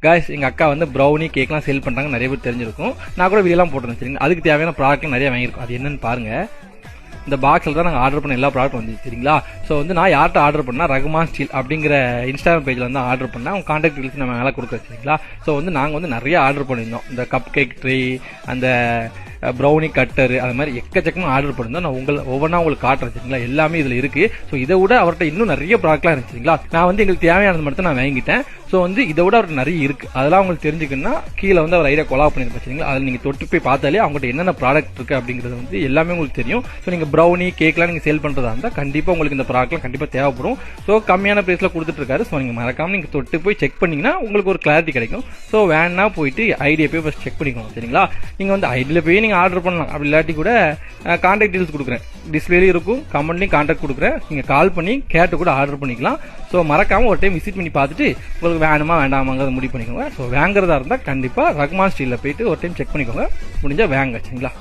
Guys எங்கள் அக்கா வந்து ப்ரௌனி கேக்லாம் சேல் பண்ணுறாங்க, நிறைய பேர் தெரிஞ்சிருக்கும். நான் கூட வீடியோலாம் போட்டுருந்தேன் சரிங்களா. அதுக்கு தேவையான ப்ராடக்ட்லாம் நிறைய வாங்கியிருக்கோம். அது என்னன்னு பாருங்க. இந்த பாக்ஸில் தான் நாங்கள் ஆர்டர் பண்ண எல்லா ப்ராடக்ட் வந்து சரிங்களா. ஸோ வந்து நான் யார்கிட்ட ஆர்டர் பண்ணால் ரகுமான் ஸ்டீல் அப்படிங்கிற இன்ஸ்டாகிராம் பேஜில் வந்து ஆர்டர் பண்ணேன். அவங்க கான்டாக்ட் டீல்ஸ் நம்ம மேலே கொடுக்குறோம் சரிங்களா. ஸோ வந்து நாங்கள் வந்து நிறைய ஆர்டர் பண்ணியிருந்தோம். இந்த கப் கேக் ட்ரே, அந்த ப்ரௌனி கட்டர், அது மாதிரி எக்கச்சக்கமாக ஆர்டர் பண்ணியிருந்தோம். நான் ஒவ்வொன்றா உங்களுக்கு காட்டுறேன் சரிங்களா. எல்லாமே இதில் இருக்குது. ஸோ இதை விட அவர்கிட்ட இன்னும் நிறைய ப்ராடக்ட்லாம் இருந்துச்சுங்களா. நான் வந்து எங்களுக்கு தேவையானது மட்டும் நான் வாங்கிட்டேன். ஸோ வந்து இதை விட அவருக்கு நிறைய இருக்குது. அதெல்லாம் உங்களுக்கு தெரிஞ்சுக்கணும்னா கீழே வந்து அவர் ஐடியா கொலாப் பண்ணியிருப்பேன் சரிங்களா. அதில் நீங்கள் தொட்டு போய் பார்த்தாலே அவங்ககிட்ட என்னென்ன ப்ராடக்ட் இருக்குது அப்படிங்கிறது வந்து எல்லாமே உங்களுக்கு தெரியும். ஸோ நீங்கள் ப்ரௌனி கேக்லாம் நீங்கள் சேல் பண்ணுறதா இருந்தால் கண்டிப்பாக உங்களுக்கு இந்த ப்ராடக்ட்லாம் கண்டிப்பாக தேவைப்படும். ஸோ கம்மியான ப்ரைஸில் கொடுத்துட்ருக்காரு. ஸோ நீங்கள் மறக்காமல் நீங்கள் தொட்டு போய் செக் பண்ணிங்கன்னா உங்களுக்கு ஒரு கிளாரிட்டி கிடைக்கும். ஸோ வேணா போயிட்டு ஐடியா போய் ஃபஸ்ட் செக் பண்ணிக்கோங்க சரிங்களா. நீங்கள் வந்து ஐடியில் போய் நீங்கள் ஆர்டர் பண்ணலாம். அப்படி இல்லாட்டி கூட கான்டாக்ட் டீல்ஸ் கொடுக்குறேன், டிஸ்பிளேலையும் இருக்கும், கமெண்ட்லையும் கான்டாக்ட் கொடுக்குறேன். நீங்கள் கால் பண்ணி கேட்டு கூட ஆர்டர் பண்ணிக்கலாம். ஸோ மறக்காமல் ஒரு டைம் விசிட் பண்ணி பார்த்துட்டு உங்களுக்கு வேணுமா வேண்டாமாங்கிறத முடிவு பண்ணிக்கோங்க. ஸோ வாங்குறதா இருந்தால் கண்டிப்பாக ரகுமான் ஸ்டீலில் போயிட்டு ஒரு டைம் செக் பண்ணிக்கோங்க. முடிஞ்சால் வாங்க சரிங்களா.